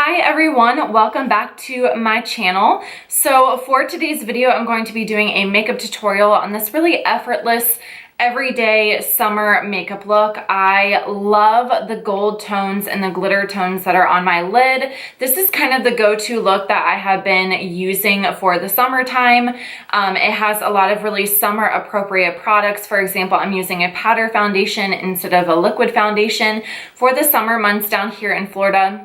Hi everyone, welcome back to my channel. So for today's video, I'm going to be doing a makeup tutorial on this really effortless everyday summer makeup look. I love the gold tones and the glitter tones that are on my lid. This is kind of the go-to look that I have been using for the summertime. It has a lot of really summer appropriate products. For example, I'm using a powder foundation instead of a liquid foundation for the summer months down here in Florida.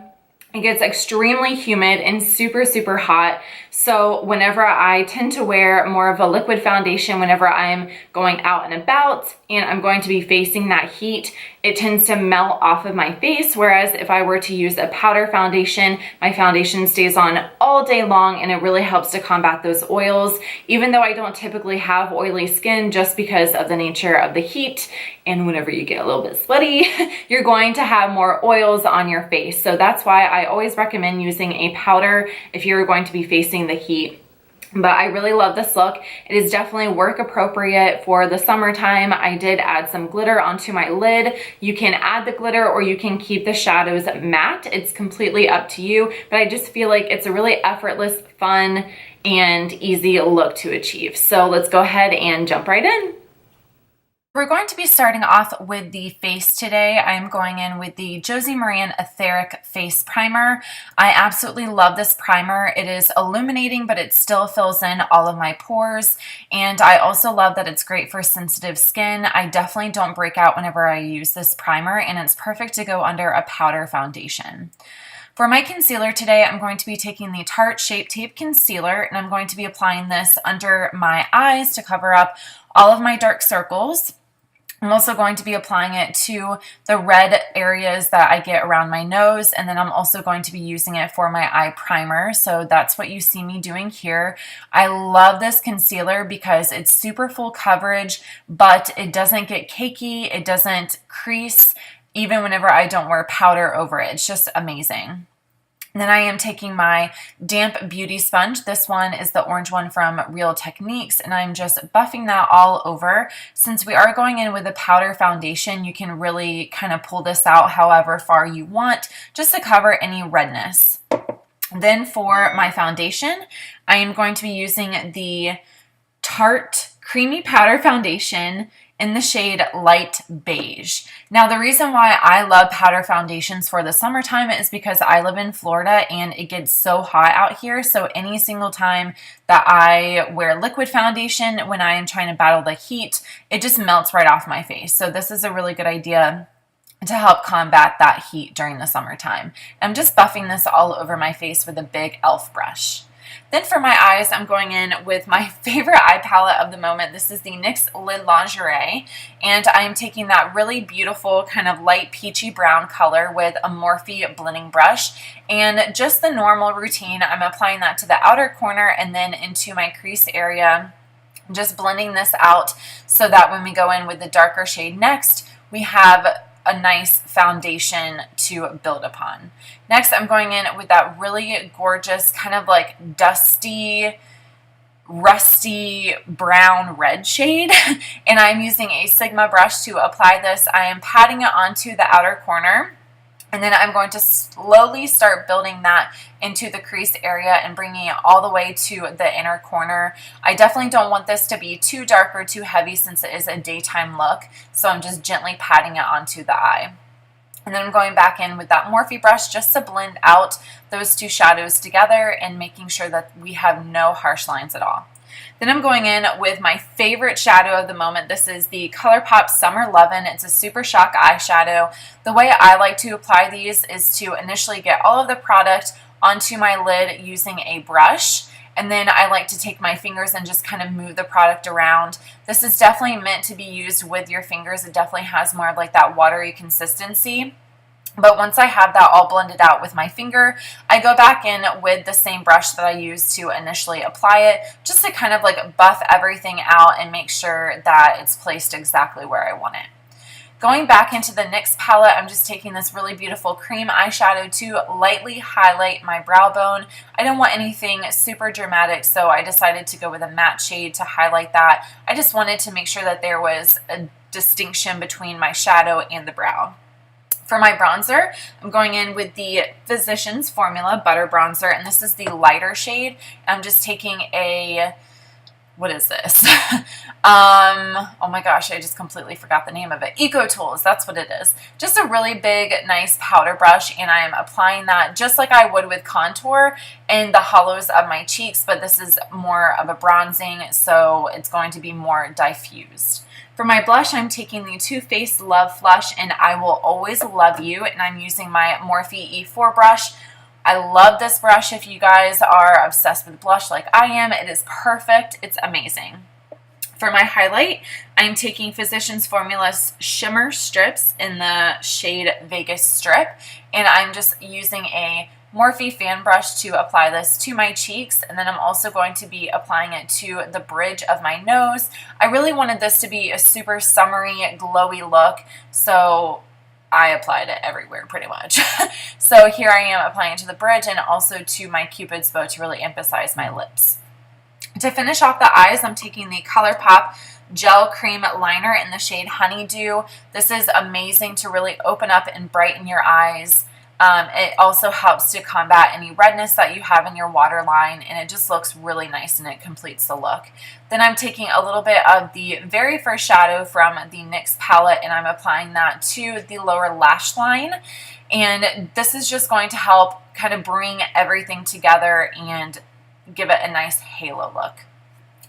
It gets extremely humid and super hot. So whenever I tend to wear more of a liquid foundation, whenever I'm going out and about and I'm going to be facing that heat, it tends to melt off of my face. Whereas if I were to use a powder foundation, my foundation stays on all day long and it really helps to combat those oils. Even though I don't typically have oily skin, just because of the nature of the heat, and whenever you get a little bit sweaty, you're going to have more oils on your face. So that's why I always recommend using a powder if you're going to be facing the heat. But I really love this look. It is definitely work appropriate for the summertime. I did add some glitter onto my lid. You can add the glitter or you can keep the shadows matte. It's completely up to you, but I just feel like it's a really effortless, fun, and easy look to achieve. So let's go ahead and jump right in. We're going to be starting off with the face today. I'm going in with the Josie Maran Etheric Face Primer. I absolutely love this primer. It is illuminating, but it still fills in all of my pores. And I also love that it's great for sensitive skin. I definitely don't break out whenever I use this primer, and it's perfect to go under a powder foundation. For my concealer today, I'm going to be taking the Tarte Shape Tape Concealer, and I'm going to be applying this under my eyes to cover up all of my dark circles. I'm also going to be applying it to the red areas that I get around my nose, and then I'm also going to be using it for my eye primer. So that's what you see me doing here. I love this concealer because it's super full coverage, but it doesn't get cakey, it doesn't crease, even whenever I don't wear powder over it. It's just amazing. And then I am taking my damp beauty sponge. This one is the orange one from Real Techniques, and I'm just buffing that all over. Since we are going in with a powder foundation, you can really kind of pull this out however far you want, just to cover any redness. Then for my foundation, I am going to be using the Tarte Creamy Powder Foundation in the shade Light Beige. Now, the reason why I love powder foundations for the summertime is because I live in Florida and it gets so hot out here. So any single time that I wear liquid foundation when I am trying to battle the heat, it just melts right off my face. So this is a really good idea to help combat that heat during the summertime. I'm just buffing this all over my face with a big E.L.F. brush. Then for my eyes, I'm going in with my favorite eye palette of the moment. This is the NYX Lid Lingerie, and I am taking that really beautiful kind of light peachy brown color with a Morphe blending brush, and just the normal routine. I'm applying that to the outer corner and then into my crease area, just blending this out so that when we go in with the darker shade next, we have a nice foundation to build upon. Next, I'm going in with that really gorgeous kind of like dusty, rusty brown red shade, and I'm using a Sigma brush to apply this. I am patting it onto the outer corner, and then I'm going to slowly start building that into the crease area and bringing it all the way to the inner corner. I definitely don't want this to be too dark or too heavy since it is a daytime look, so I'm just gently patting it onto the eye. And then I'm going back in with that Morphe brush just to blend out those two shadows together and making sure that we have no harsh lines at all. Then I'm going in with my favorite shadow of the moment. This is the Colourpop Summer Lovin'. It's a Super Shock eyeshadow. The way I like to apply these is to initially get all of the product onto my lid using a brush, and then I like to take my fingers and just kind of move the product around. This is definitely meant to be used with your fingers. It definitely has more of like that watery consistency. But once I have that all blended out with my finger, I go back in with the same brush that I used to initially apply it, just to kind of like buff everything out and make sure that it's placed exactly where I want it. Going back into the NYX palette, I'm just taking this really beautiful cream eyeshadow to lightly highlight my brow bone. I don't want anything super dramatic, so I decided to go with a matte shade to highlight that. I just wanted to make sure that there was a distinction between my shadow and the brow. For my bronzer, I'm going in with the Physicians Formula Butter Bronzer, and this is the lighter shade. I'm just taking a, what is this? Oh my gosh, I just completely forgot the name of it. Eco Tools, that's what it is. Just a really big, nice powder brush, and I am applying that just like I would with contour in the hollows of my cheeks, but this is more of a bronzing, so it's going to be more diffused. For my blush, I'm taking the Too Faced Love Flush and I Will Always Love You, and I'm using my Morphe E4 brush. I love this brush. If you guys are obsessed with blush like I am, it is perfect. It's amazing. For my highlight, I'm taking Physicians Formula's Shimmer Strips in the shade Vegas Strip, and I'm just using a Morphe fan brush to apply this to my cheeks, and then I'm also going to be applying it to the bridge of my nose. I really wanted this to be a super summery, glowy look, so I applied it everywhere pretty much. So here I am applying it to the bridge and also to my Cupid's bow to really emphasize my lips. To finish off the eyes, I'm taking the Colourpop Gel Cream Liner in the shade Honeydew. This is amazing to really open up and brighten your eyes. It also helps to combat any redness that you have in your waterline, and it just looks really nice and it completes the look. Then I'm taking a little bit of the very first shadow from the NYX palette, and I'm applying that to the lower lash line. And this is just going to help kind of bring everything together and give it a nice halo look.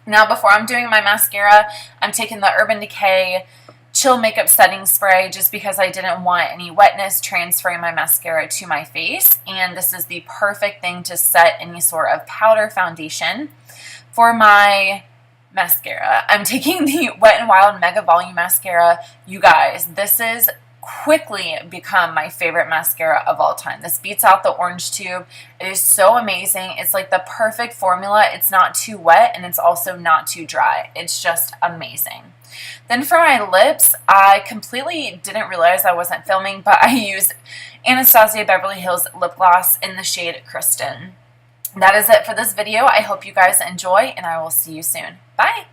Now, before I'm doing my mascara, I'm taking the Urban Decay Chill Makeup Setting Spray just because I didn't want any wetness transferring my mascara to my face, and this is the perfect thing to set any sort of powder foundation. For my mascara, I'm taking the Wet n Wild Mega Volume Mascara. You guys, this is quickly become my favorite mascara of all time. This beats out the orange tube. It is so amazing. It's like the perfect formula. It's not too wet and it's also not too dry. It's just amazing. Then for my lips, I completely didn't realize I wasn't filming, but I used Anastasia Beverly Hills lip gloss in the shade Kristen. That is it for this video. I hope you guys enjoy, and I will see you soon. Bye!